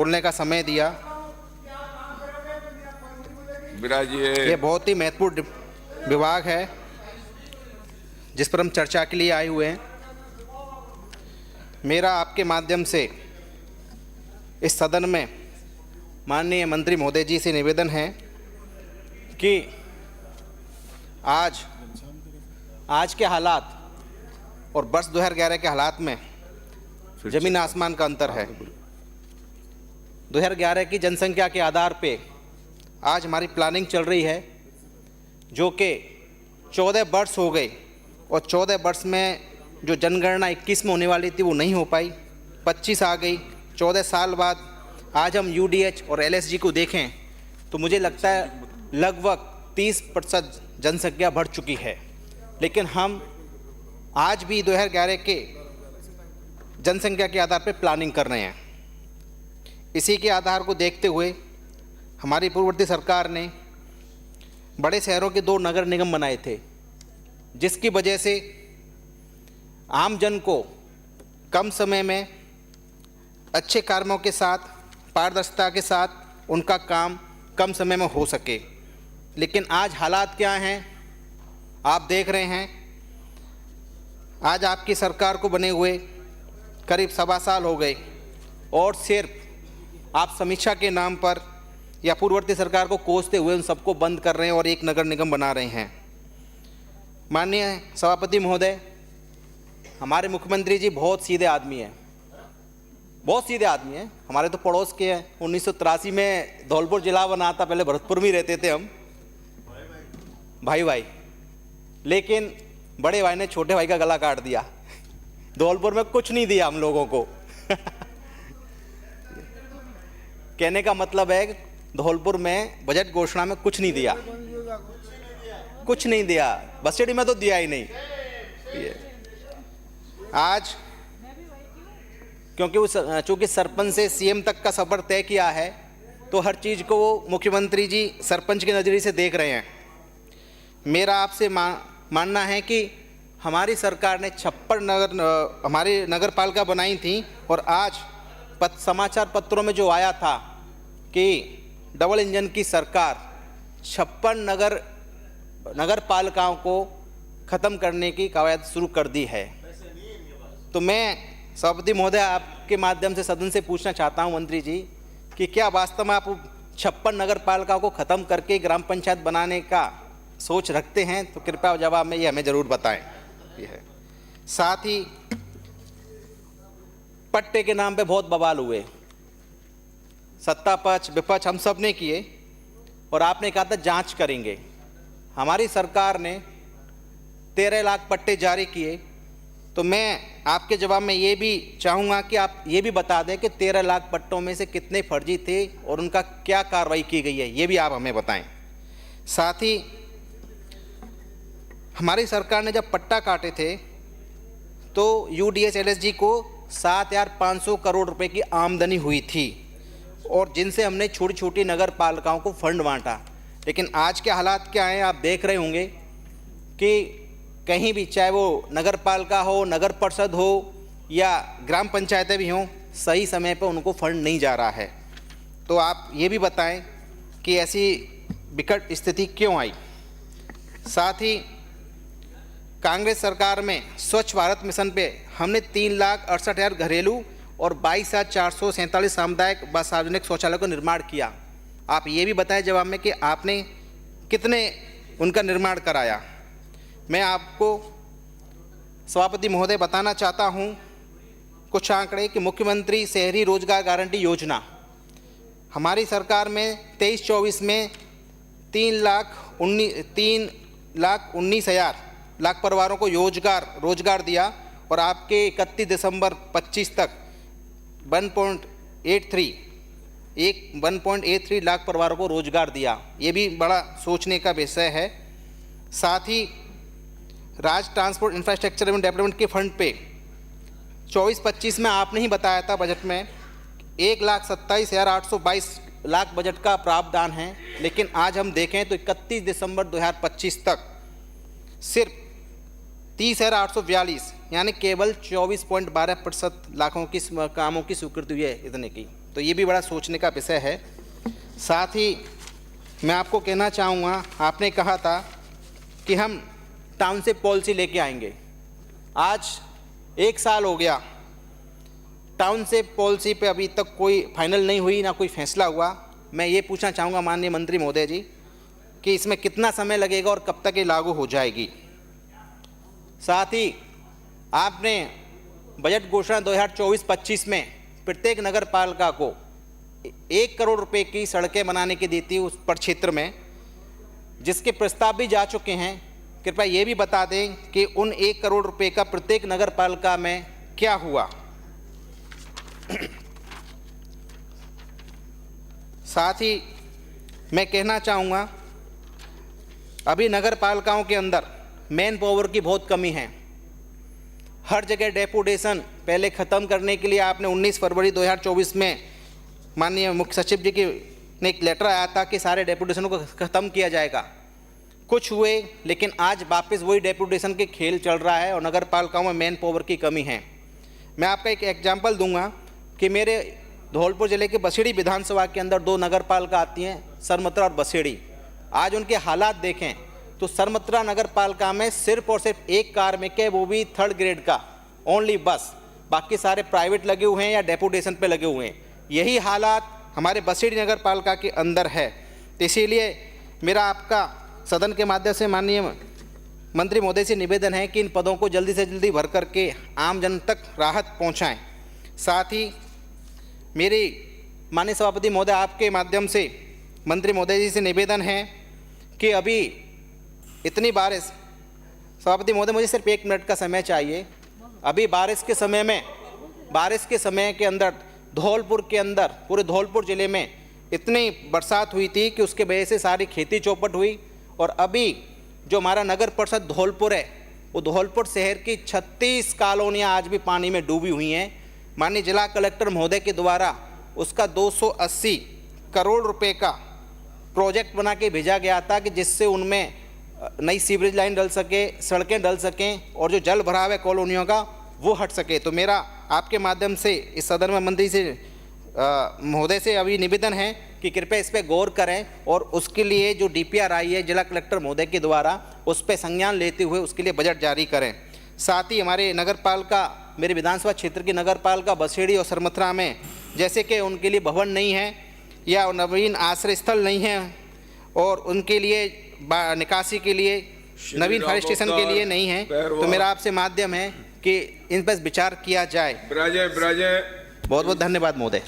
बोलने का समय दिया। ये बहुत ही महत्वपूर्ण विभाग है जिस पर हम चर्चा के लिए आए हुए हैं। मेरा आपके माध्यम से इस सदन में माननीय मंत्री महोदय जी से निवेदन है कि आज के हालात और वर्ष 2011 के हालात में जमीन आसमान का अंतर है। 2011 की जनसंख्या के आधार पे आज हमारी प्लानिंग चल रही है, जो कि 14 वर्ष हो गए और 14 वर्ष में जो जनगणना 21 में होने वाली थी वो नहीं हो पाई, 25 आ गई। 14 साल बाद आज हम UDH और LSG को देखें तो मुझे लगता है लगभग 30% जनसंख्या बढ़ चुकी है, लेकिन हम आज भी 2011 के जनसंख्या के आधार पर प्लानिंग कर रहे हैं। इसी के आधार को देखते हुए हमारी पूर्ववर्ती सरकार ने बड़े शहरों के 2 नगर निगम बनाए थे, जिसकी वजह से आम जन को कम समय में अच्छे कार्यों के साथ, पारदर्शिता के साथ उनका काम कम समय में हो सके। लेकिन आज हालात क्या हैं आप देख रहे हैं। आज आपकी सरकार को बने हुए करीब 1.25 साल हो गए और सिर्फ आप समीक्षा के नाम पर या पूर्ववर्ती सरकार को कोसते हुए उन सबको बंद कर रहे हैं और एक नगर निगम बना रहे हैं। माननीय सभापति महोदय, हमारे मुख्यमंत्री जी बहुत सीधे आदमी हैं, बहुत सीधे आदमी हैं। हमारे तो पड़ोस के हैं। 1983 में धौलपुर जिला बना था, पहले भरतपुर में ही रहते थे हम भाई। लेकिन बड़े भाई ने छोटे भाई का गला काट दिया। धौलपुर में कुछ नहीं दिया हम लोगों को। कहने का मतलब है धौलपुर में बजट घोषणा में कुछ नहीं दिया, कुछ नहीं दिया। बसेड़ी में तो दिया ही नहीं। आज क्योंकि चूंकि सरपंच से CM तक का सफर तय किया है, तो हर चीज़ को वो मुख्यमंत्री जी सरपंच के नज़रिए से देख रहे हैं। मेरा आपसे मानना है कि हमारी सरकार ने 56 हमारी नगर पालिका बनाई थी, और आज समाचार पत्रों में जो आया था कि डबल इंजन की सरकार 56 नगर पालिकाओं को ख़त्म करने की कवायद शुरू कर दी है। तो मैं सभापति महोदय आपके माध्यम से सदन से पूछना चाहता हूं मंत्री जी कि क्या वास्तव में आप 56 नगर पालिकाओं को ख़त्म करके ग्राम पंचायत बनाने का सोच रखते हैं? तो कृपया जवाब में ये हमें ज़रूर बताएं। ये है। साथ ही पट्टे के नाम पे बहुत बवाल हुए, सत्ता पक्ष विपक्ष हम सब ने किए, और आपने कहा था जांच करेंगे। हमारी सरकार ने 13 लाख पट्टे जारी किए। तो मैं आपके जवाब में ये भी चाहूँगा कि आप ये भी बता दें कि 13 लाख पट्टों में से कितने फर्जी थे और उनका क्या कार्रवाई की गई है, ये भी आप हमें बताएं। साथ ही हमारी सरकार ने जब पट्टा काटे थे तो UDH LSG को 7,500 करोड़ रुपए की आमदनी हुई थी, और जिनसे हमने छोटी छोटी नगर पालिकाओं को फंड बांटा। लेकिन आज के हालात क्या हैं आप देख रहे होंगे कि कहीं भी, चाहे वो नगर पालिका हो, नगर परिषद हो या ग्राम पंचायतें भी हों, सही समय पर उनको फंड नहीं जा रहा है। तो आप ये भी बताएं कि ऐसी विकट स्थिति क्यों आई। साथ ही कांग्रेस सरकार में स्वच्छ भारत मिशन पे हमने 3,68,000 घरेलू और 22,447 सामुदायिक व सार्वजनिक शौचालय का निर्माण किया। आप ये भी बताएं जवाब में कि आपने कितने उनका निर्माण कराया। मैं आपको सभापति महोदय बताना चाहता हूँ कुछ आंकड़े कि मुख्यमंत्री शहरी रोजगार गारंटी योजना हमारी सरकार में 23-24 में 3,19,000 परिवारों को रोजगार दिया, और आपके 31 दिसंबर 25 तक 1.83 लाख परिवारों को रोजगार दिया। ये भी बड़ा सोचने का विषय है। साथ ही राज्य ट्रांसपोर्ट इंफ्रास्ट्रक्चर एवं डेवलपमेंट के फंड पे 24-25 में आपने ही बताया था बजट में 1,27,822 लाख बजट का प्रावधान है, लेकिन आज हम देखें तो 31 दिसंबर 2025 तक सिर्फ 30,842 यानी केवल 24.12% लाखों की कामों की स्वीकृति हुई है इतने की। तो ये भी बड़ा सोचने का विषय है। साथ ही मैं आपको कहना चाहूँगा, आपने कहा था कि हम टाउनशिप पॉलिसी लेके आएंगे। आज 1 साल हो गया, टाउनशिप पॉलिसी पे अभी तक कोई फाइनल नहीं हुई, ना कोई फैसला हुआ। मैं ये पूछना चाहूँगा माननीय मंत्री महोदय जी कि इसमें कितना समय लगेगा और कब तक ये लागू हो जाएगी। साथ ही आपने बजट घोषणा 2024-25 में प्रत्येक नगर पालिका को 1 करोड़ रुपए की सड़कें बनाने की दी थी उस पर क्षेत्र में, जिसके प्रस्ताव भी जा चुके हैं। कृपया ये भी बता दें कि उन 1 करोड़ रुपए का प्रत्येक नगर पालिका में क्या हुआ। साथ ही मैं कहना चाहूँगा, अभी नगर पालिकाओं के अंदर मैन पावर की बहुत कमी है। हर जगह डेपुटेशन पहले ख़त्म करने के लिए आपने 19 फरवरी 2024 में माननीय मुख्य सचिव जी की ने एक लेटर आया था कि सारे डेपुटेशनों को ख़त्म किया जाएगा। कुछ हुए, लेकिन आज वापस वही डेपुटेशन के खेल चल रहा है और नगर पालिकाओं में मैन पावर की कमी है। मैं आपका एक एग्जाम्पल दूंगा कि मेरे धौलपुर ज़िले के बसेड़ी विधानसभा के अंदर 2 नगर पालिका आती हैं, सरमत्रा और बसेड़ी। आज उनके हालात देखें तो सरमत्रा नगर पालिका में सिर्फ और सिर्फ 1 कार्मिक है, वो भी 3rd ग्रेड का, ओनली बस। बाकी सारे प्राइवेट लगे हुए हैं या डेपुटेशन पे लगे हुए हैं। यही हालात हमारे बसेड़ी नगर पालिका के अंदर है। तो इसीलिए मेरा आपका सदन के माध्यम से माननीय मंत्री महोदय से निवेदन है कि इन पदों को जल्दी से जल्दी भर करके आम जन तक राहत पहुँचाएँ। साथ ही मेरी माननीय सभापति महोदय आपके माध्यम से मंत्री महोदय जी से निवेदन है कि अभी इतनी बारिश, सभापति महोदय मुझे सिर्फ 1 मिनट का समय चाहिए। अभी बारिश के समय के अंदर धौलपुर के अंदर, पूरे धौलपुर ज़िले में इतनी बरसात हुई थी कि उसके वजह से सारी खेती चौपट हुई। और अभी जो हमारा नगर परिषद धौलपुर है, वो धौलपुर शहर की 36 कॉलोनियाँ आज भी पानी में डूबी हुई हैं। माननीय जिला कलेक्टर महोदय के द्वारा उसका 280 करोड़ रुपए का प्रोजेक्ट बना के भेजा गया था कि जिससे उनमें नई सीवरेज लाइन डल सके, सड़कें डल सकें और जो जल भराव है कॉलोनियों का वो हट सके। तो मेरा आपके माध्यम से इस सदन में मंत्री से महोदय से अभी निवेदन है कि कृपया इस पर गौर करें और उसके लिए जो DPR आई है जिला कलेक्टर महोदय के द्वारा, उस पर संज्ञान लेते हुए उसके लिए बजट जारी करें। साथ ही हमारे नगर पालिका, मेरे विधानसभा क्षेत्र की नगर पालिका बसेड़ी और सरमत्रा में जैसे कि उनके लिए भवन नहीं है या नवीन आश्रय स्थल नहीं है और उनके लिए निकासी के लिए नवीन फायर स्टेशन के लिए नहीं है, तो मेरा आपसे माध्यम है कि इन पर विचार किया जाए। बहुत बहुत धन्यवाद महोदय।